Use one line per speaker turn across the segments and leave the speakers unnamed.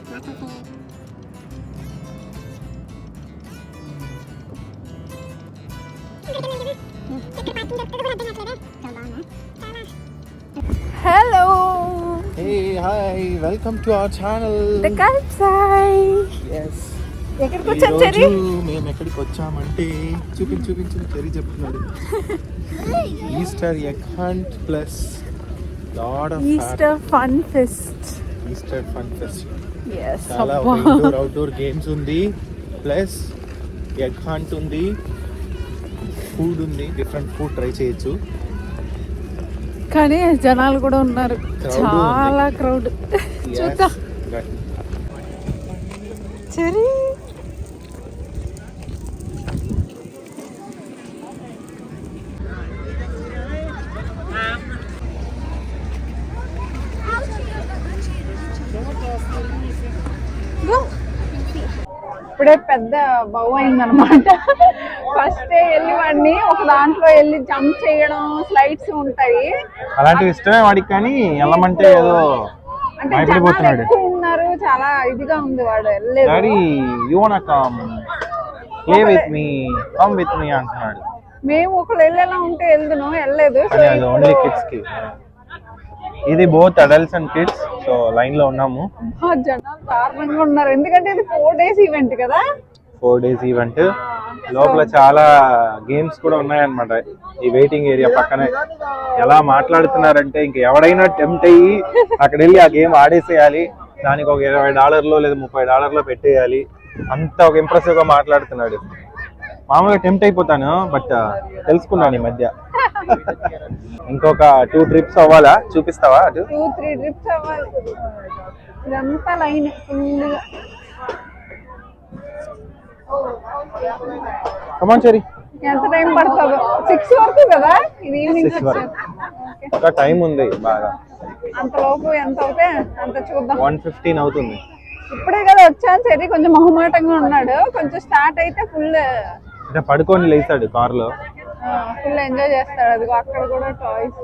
Hello.
Hey, hi, welcome to our channel.
The Kalsai.
Yes.
ఎక్కడికి వచ్చాం చెరి?
మేము ఎక్కడికి వచ్చామంటే చూపించు చెరి చెప్తున్నాడు. Easter egg hunt plus lot of
Easter fun pest.
Easter fun pest.
yes
చాలా అవుట్డోర్ గేమ్స్ ఉంది, ప్లస్ ఎగ్ హంట్ ఉంది, ఫుడ్ ఉంది, డిఫరెంట్ ఫుడ్ ట్రై చేయొచ్చు.
కానీ జనాలు కూడా ఉన్నారు, చాలా క్రౌడ్. చూద్దాం చెరి. ఇప్పుడే పెద్ద బౌ అయిందనమాట. ఫస్ట్ వెళ్ళి వాడిని ఒక దాంట్లో వెళ్ళి జంప్ చేయడం, స్లైడ్స్ ఉంటాయి
అలాంటివి ఇష్టమే వాడికి, కానీ వెళ్ళమంటే ఏదో
అంటే జనాలు ఎక్కువ ఉన్నారు, చాలా ఇదిగా ఉంది. వాడు వెళ్ళలేదు.
Daddy you want come play with me, come with me అంటున్నాడు.
మేము ఒకళ్ళు వెళ్ళేలా ఉంటే వెళ్దును, వెళ్ళలేదు.
ఓన్లీ కిడ్స్ కి. ఇది both adults and kids. So line లో ఉన్నాము.
జనాలు దారుణంగా ఉన్నారు, ఎందుకంటే ఇది 4 days ఈవెంట్ కదా.
4 days ఈవెంట్. లోపల చాలా గేమ్స్ కూడా ఉన్నాయన్నమాట ఈ వెయిటింగ్ ఏరియా పక్కనే. ఎలా మాట్లాడుతున్నారంటే ఇంకా ఎవడైనా టెంప్ట్ అయ్యి అక్కడ వెళ్ళి ఆ గేమ్ ఆడేసేయాలి, దానికి ఒక $20 లేదా $30 పెట్టేయాలి, అంత ఒక ఇంప్రెసివ్ గా మాట్లాడుతున్నాడు. మామూలుగా టెంప్ట్ అయిపోతాను, బట్ తెలుసుకున్నాను ఈ మధ్య. ఇంకొక 2 trips అవ్వాలా, చూపిస్తావా?
2-3 trips అవ్వాలి. ఇదంతా లైన్ ఫుల్గా.
కమాన్ చెరి.
ఎంత టైం పడుతుందో? 6 వరకు కదా ఇది, ఈవినింగ్
6 వరకు. ఇంకా టైం ఉంది బాగా.
అంతలోపు ఎంత అవుతే అంత చూద్దాం.
1:15 అవుతుంది.
ఇప్పుడే కదా వచ్చాను. సరే కొంచెం మొహమాటంగా ఉన్నాడు, కొంచెం స్టార్ట్ అయితే ఫుల్
అంటే పడుకొని లేచాడు కార్ లో,
ఫుల్ ఎంజాయ్ చేస్తాడు. అది అక్కడ కూడా టాయ్స్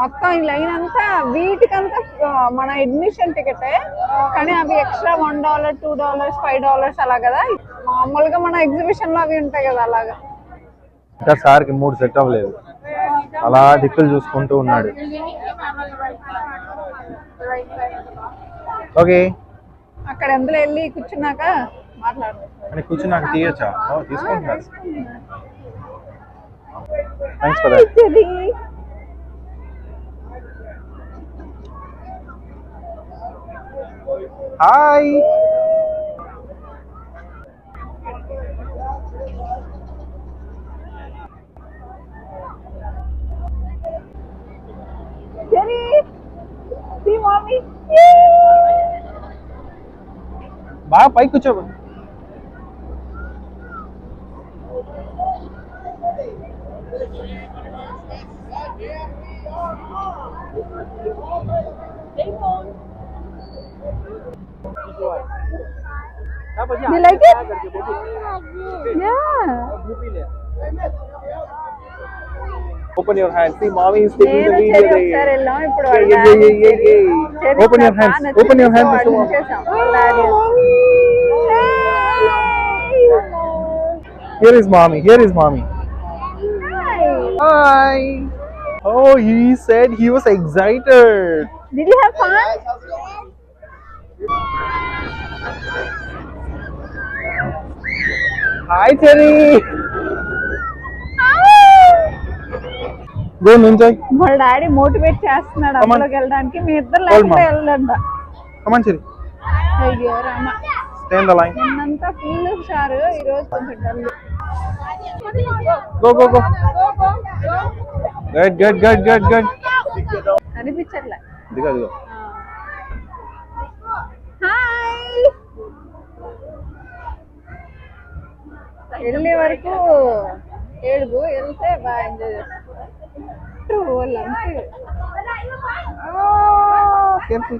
మొత్తం. ఈ లైన్ అంతా వీటికంతా మన అడ్మిషన్ టికెటే, కానీ అవి ఎక్స్ట్రా $1, $2, $5 అలా కదా. మామూలుగా మన ఎగ్జిబిషన్ లో అవి ఉంటాయి కదా, అలాగా.
ఇంకా సార్కి 3 సెట్ అవ్వలేదు, అలా దిక్కులు చూసుకుంటూ ఉన్నాడు. ఓకే,
అక్కడ ఎందులో వెళ్ళి కూర్చున్నాక మాట్లాడు.
అని కూర్చున్నాక తీయచ్చా? తీసుకుంటున్నారు. Thanks for that. Hi.
Jenny, see mommy.
బాగా పైకి కూర్చో.
You like it? Yeah.
Open your hands. See, mommy is taking the video.
ఒకసారి వెళ్ళాం, ఇప్పుడు
Open your hands. Open your hands. Here is mommy. Here is mommy. Hi. Oh, he said he was excited.
Did you have fun?
Hi, Terry. Go and enjoy.
మా daddy motivate చేస్తున్నాడు అందులోకి వెళ్ళడానికి. మీ ఇద్దరు లేకపోతే వెళ్ళండి.
Come on, Terry.
అయ్యో Rama.
Stay in the line.
నిన్నంతా full హుషారు, ఈ రోజు కొంచెం డల్.
Go. Good.
అనిపించట్లే.
దిగో.
హాయ్. వెళ్ళే వరకు ఏడుగు, వెళ్తే బాగా ఎంజాయ్ చేస్తాం.
Careful.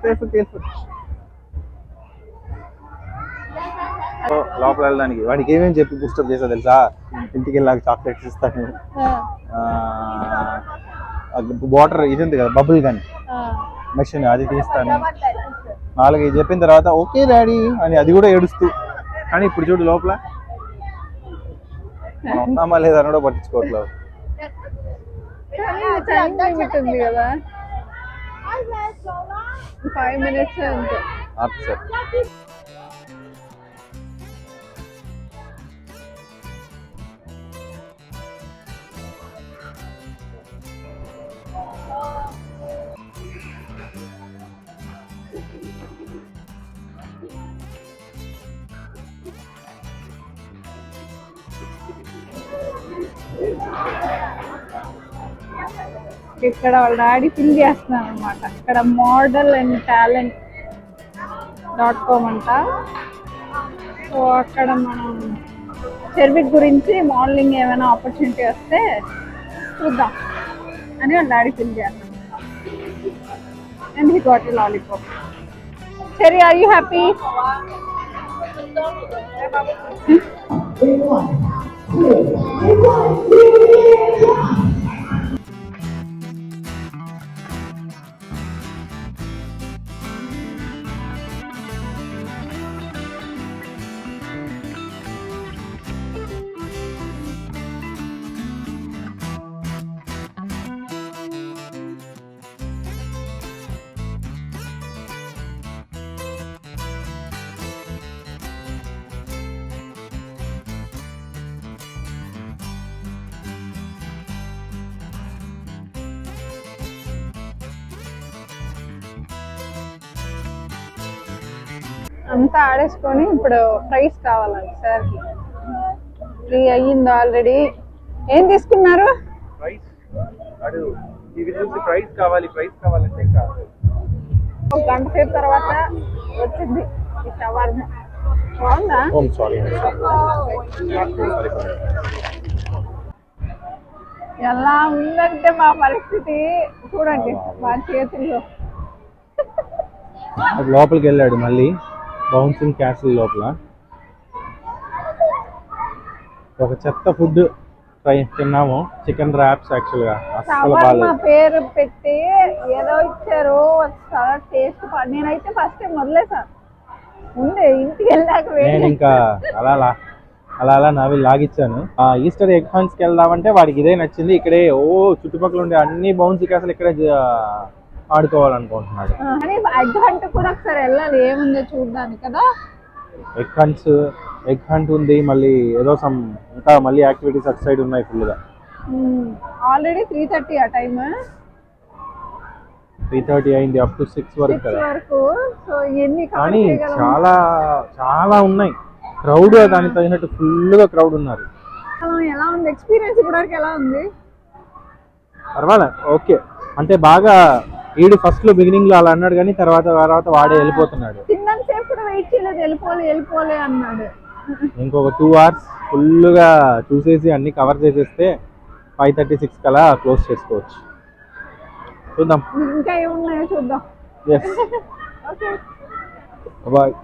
లోపల వెళ్ళడానికి వాడికి ఏమేమి చెప్పి డిస్టర్బ్ చేసా తెలుసా? ఇంటికి వెళ్ళాక చాక్లెట్స్ ఇస్తాను, వాటర్ ఇది ఉంది కదా బబుల్ గన్, మెషిన్ అది తీస్తాను. 4-5 చెప్పిన తర్వాత ఓకే డాడీ అని అది కూడా ఏడుస్తూ. కానీ ఇప్పుడు చూడు లోపల మనం ఉన్నామా లేదా అని కూడా పట్టించుకోవట్లేదు.
టైం లిమిట్ ఉంది కదా, 5 minutes అంతే.
ఆఫీసర్
ఇక్కడ వాళ్ళ డాడీ ఫిల్ చేస్తున్నాను అనమాట. ఇక్కడ మోడల్ అండ్ టాలెంట్ .com అంట. సో అక్కడ మనం చెర్విక్ గురించి మోడలింగ్ ఏమైనా ఆపర్చునిటీ వస్తే చూద్దాం అని వాళ్ళ డాడీ ఫిల్ చేస్తాను. And he got a lollipop. Cherry, are you happy? అంతా ఆడేసుకొని ఇప్పుడు ప్రైస్ కావాలండి సార్. 3 అయ్యింది ఆల్రెడీ. ఏం తీసుకున్నారు?
ప్రైస్ అడు ఇవి చూసి ప్రైస్ కావాలంటే ఇంకా
ఒక గంట సేపు తర్వాత వచ్చింది ఈ షవర్మా. బాగుందా?
సారీ
ఎలా ఉందంటే మా పరిస్థితి చూడండి మా చేతుల్లో.
లోపలికి వెళ్ళాడు మళ్ళీ బౌన్సింగ్ క్యాసిల్ లోపల. ఒక చెత్త ఫుడ్ తిన్నాము, చికెన్ ర్యాప్స్. యాక్చువల్గా అస్సలు బాగాలేదు.
పేరు పెట్టి ఏదో ఇచ్చారు, చాలా టేస్ట్. నేనైతే ఫస్ట్ టైం వదిలేసాను, ఉండే ఇంటికి వెళ్ళాక
నేను ఇంకా అలా నవ్వి లాగిచ్చాను. ఈస్టర్ ఎగ్ హంట్స్కి వెళ్దామంటే వాడికి ఇదే నచ్చింది. ఇక్కడే చుట్టుపక్కల ఉండే అన్ని బౌన్సింగ్ క్యాసిల్ ఇక్కడే ఆడుకోవాలనుకుంటున్నాడు.
ఎగ్ హంట్ కూడా ఒకసారి వెళ్ళాలి, ఏముందో చూడడానికి కదా.
ఎగ్ హంట్ ఉంది, మళ్ళీ ఏదో ఇంకా మళ్ళీ యాక్టివిటీస్ అటు సైడ్ ఉన్నాయి ఫుల్గా.
ఆల్రెడీ 3:30 ఆ టైమ్.
3:30 అయింది, అప్ టు 6 వరకు కదా.
సో ఎన్ని
కానీ చాలా చాలా ఉన్నాయి క్రౌడ్. దానికి తగినట్టు ఫుల్గా క్రౌడ్ ఉన్నారు.
ఎలా ఉంది ఎక్స్పీరియన్స్? ఇప్పటివరకు ఎలా ఉంది?
పర్వాలేదు, ఓకే. అంటే బాగా ఈడు ఫస్ట్ లో బిగినింగ్ లో అలా అన్నాడు, కానీ తర్వాత వాడే వెళ్ళిపోతున్నాడు.
తిన్నంతసేపు కూడా వెయిట్ చేయలేదు, వెళ్ళిపోలే అన్నాడు.
ఇంకొక 2 hours ఫుల్గా చూసేసి అన్ని కవర్ చేసేస్తే 5:36 కలా క్లోజ్ చేసుకోవచ్చు. చూద్దాం
ఇంకా ఏమున్నాయో చూద్దాం.
Yes, boy.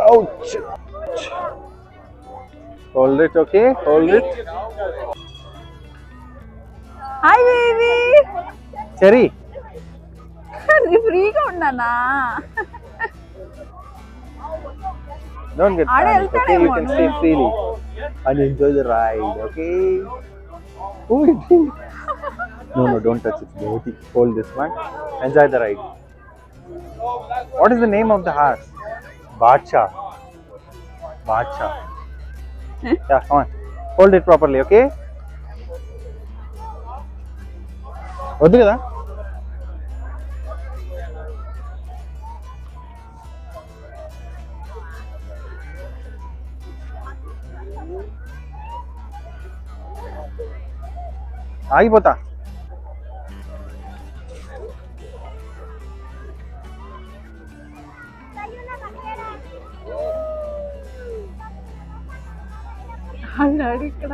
Ouch. Hold it, okay? Hold it.
Hi baby.
Cherry,
నీ ఫ్రీగా ఉన్నానా?
don't get
ఆడ
panicked, okay? You can stay
వెళ్తాడేమో.
freely and enjoy the ride, okay? Oh, no, don't touch it. Beauty. Hold this one. Enjoy the ride. What is the name of the horse? Badshah. Yeah, come on. Hold it properly, okay? వద్దు కదా. ఆగిపోతా.
అన్నాడు ఇక్కడ.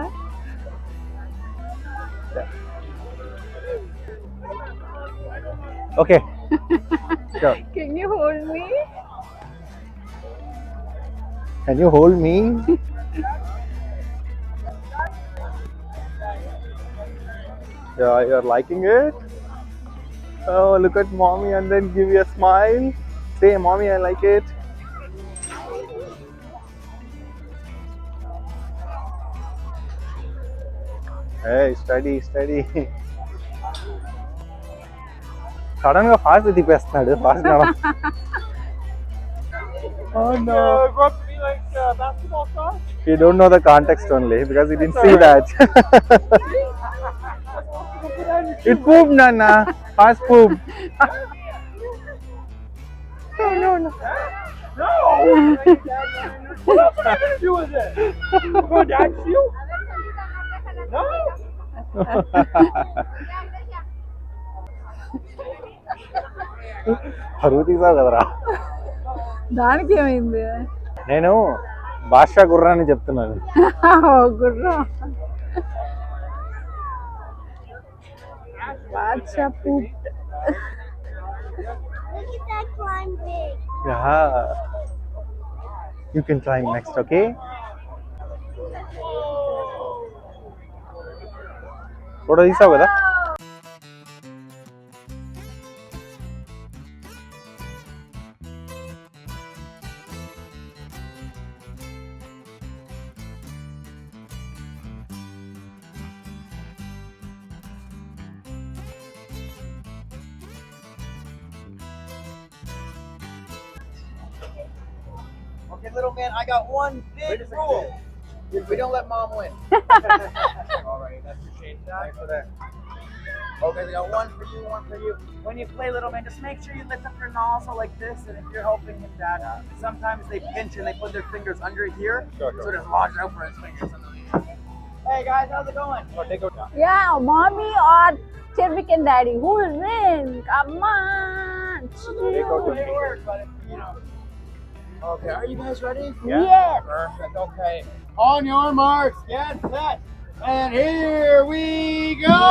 Okay. Sure.
Can you hold me?
Can you hold me? Yeah, you're liking it? Oh, look at mommy and then give you a smile. Say, mommy, I like it. Hey, steady, steady. Sudden గా fast తిప్పేస్తున్నాడు. Fast oh no. He don't know the context only because he didn't see that. It pooped, Nana. Fast poop. No.
What else am I gonna do with it? Go, Dad, you? No.
పరువు తీసావు కదరా.
దానికి ఏమైంది?
నేను బాద్షా గుర్రాన్ని చెప్తున్నాను.
గుర్రం. Badshah pooped.
Look at that climb big.
Yeah. You can climb next, okay? Photo తీసావు కదా.
Okay, little man, I got one big rule. We don't let mom win. All right, that's your shade. Thanks for that. Okay, I got one for you, one for you. When you play, little man, just make sure you lift up your nozzle like this, and if you're helping him, Dad, sometimes they pinch and they put their fingers under here,
Sure.
so there's large out for his fingers. Hey guys, how's it going? Oh, take out.
Yeah, mommy or Chevik and daddy. Who will win? Come on.
It works, but you know. Okay, are you guys ready?
Yes.
Perfect. Okay. On your marks, get set, and here we go.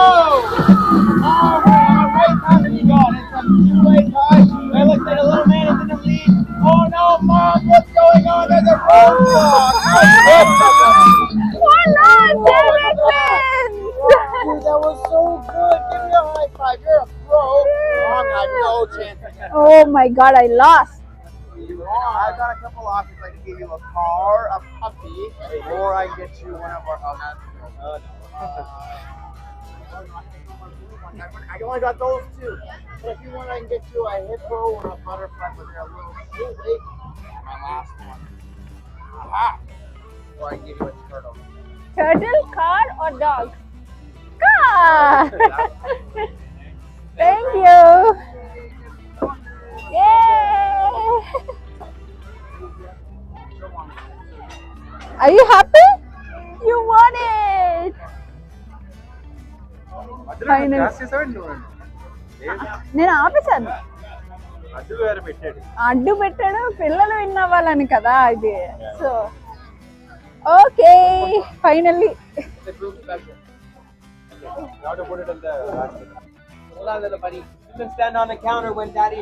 All right, how many you got? It's a two-way tie. They looked at a little man is in the lead. Oh no, Mom, what's going on? There's a roadblock.
Oh no, Chevik wins.
Dude, that was so good. Give me a high five. You're a pro. Mom had no chance.
Oh my God, I lost.
I've got a couple options. I can give you a car, a puppy, or I can get you one of our. Oh, that's I only got those two. But if you want, I can get you a hippo or a butterfly, but they're a little too late. My last one. Aha! Or I can give you a turtle.
Turtle, car or dog? Car. Thank you. Yay! Are you happy? You won it! Finally. నేను ఆపేశాను. అడ్డు పెట్టాడు పిల్లలు win అవ్వాలని కదా ఇది. So okay finally.
Hold on, little buddy. You can stand on the counter when daddy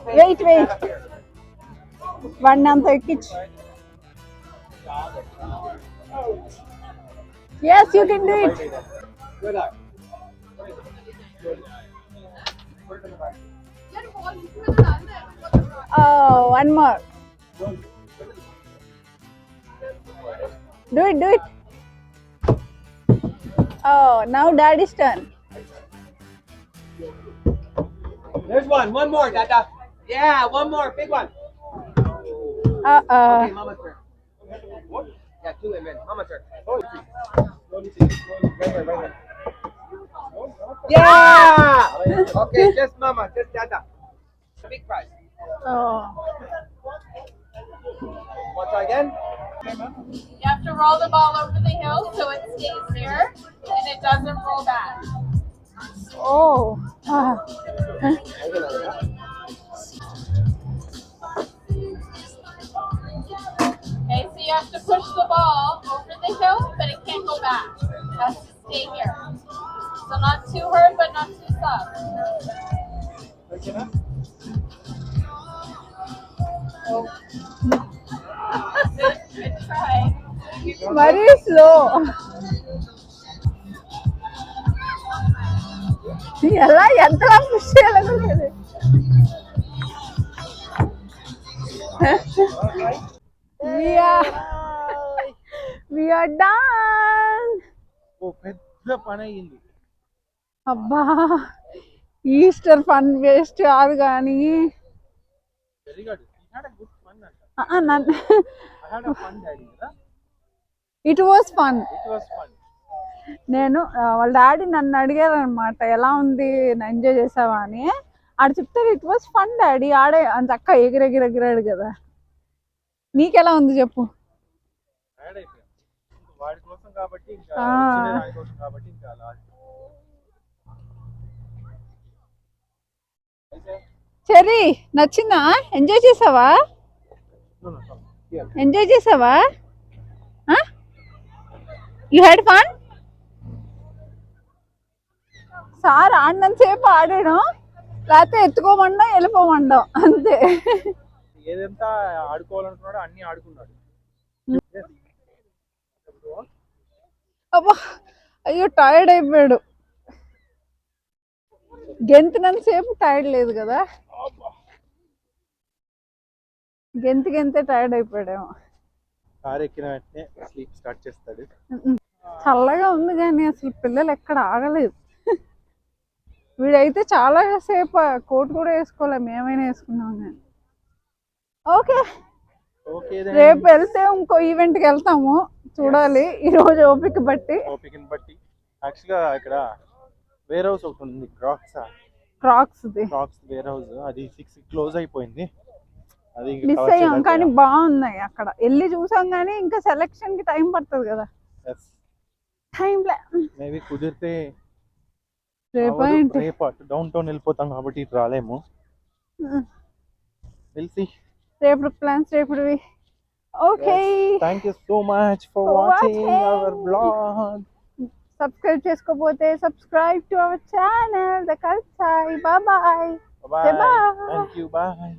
pays.
Wait. వాడిని అంత ఎక్కించు. Yes, you can do it.
Good luck.
Oh, one more. Do it. Oh, now daddy's turn.
There's one more, Dada. Yeah, one more, big one. Okay, Mama's turn. Yeah, two in, Mama's turn. Right here. Yeah! Okay, just Mama, just Dada. Big prize.
Oh.
Want to try again?
You have to roll the ball over the hill so it stays here. and it doesn't roll back.
Oh.
Okay, so you have to push the ball over the hill, but it can't go back. It has to stay here. So not too hard, but not too soft. Oh. Good try.
Very slow. ఎలా ఎంతలా push చేయాలని తెలియదు. We are done.
ఓ పెద్ద పని అయ్యింది.
అబ్బా Easter fun waste కాదు కానీ
very good. You had a good fun అంట.
నన్ను
I had a fun daddy కదా.
It was fun.
It was fun.
నేను వాళ్ళ డాడీ నన్ను అడిగారు అనమాట ఎలా ఉంది ఎంజాయ్ చేసావా అని. ఆడ చెప్తారు ఇట్ వాస్ ఫన్ డాడీ, ఆడే అంత అక్క ఎగిరెగిరెగిరాడు కదా. నీకెలా ఉంది చెప్పు.
యాడ్ అయిపోయాం. వాడి కోసం కాబట్టి ఇంకా
ఆ.
వచ్చిన దాని కోసం కాబట్టి ఇంకా అలా.
చెర్రీ నచ్చిందా? ఎంజాయ్ చేసావా? ఎంజాయ్ చేసావా? You had fun? సార్ ఆడినంతసేపు ఆడాడు, లేకపోతే ఎత్తుకోమండం వెళ్ళిపోమండం అంతే.
ఏదంతా ఆడుకోవాలనుకున్నాడో అన్ని ఆడుకున్నాడు.
అబ్బా అయ్యో టైర్డ్ అయిపోయాడు. గెంతినంతసేపు టైర్డ్ లేదు కదా, గెంతే టైర్డ్ అయిపోయాడేమో.
కారు ఎక్కిన వెంటనే స్లీప్ స్టార్ట్ చేస్తాడు.
చల్లగా ఉంది కానీ అసలు పిల్లలు ఎక్కడ ఆగలేదు. వీడైతే చాలా సేపు కోట్ కూడా వేసుకోలేము, ఏమైనా వేసుకున్నాం కానీ. ఓకే
ఓకే
రేపు వెళ్తే ఇంకో ఈవెంట్కి వెళ్తాము, చూడాలి ఈరోజు ఓపిక బట్టి.
ఓపికని బట్టి. యాక్చువల్గా ఇక్కడ వేర్ హౌస్ ఒకటి ఉంది,
క్రాక్స్
వేర్ హౌస్. అది 6 క్లోజ్ అయిపోయింది. అది
మిస్ అయ్యాం కానీ బాగున్నాయి అక్కడ. వెళ్ళి చూసాం కానీ ఇంకా సెలెక్షన్ కి టైం పడుతుంది కదా. టైం
మేబీ కుదిరితే
రేపు
రేపు డౌన్ టౌన్ వెళ్ళిపోతాం కాబట్టి ఇటు రాలేము. తెలిసి
రేపు ప్లాన్స్ రేపుడివి. Okay
thank you so much for watching our blog.
Subscribe చేసుకోకపోతే subscribe to our channel the culture. Bye bye.
Bye. Thank you. Bye.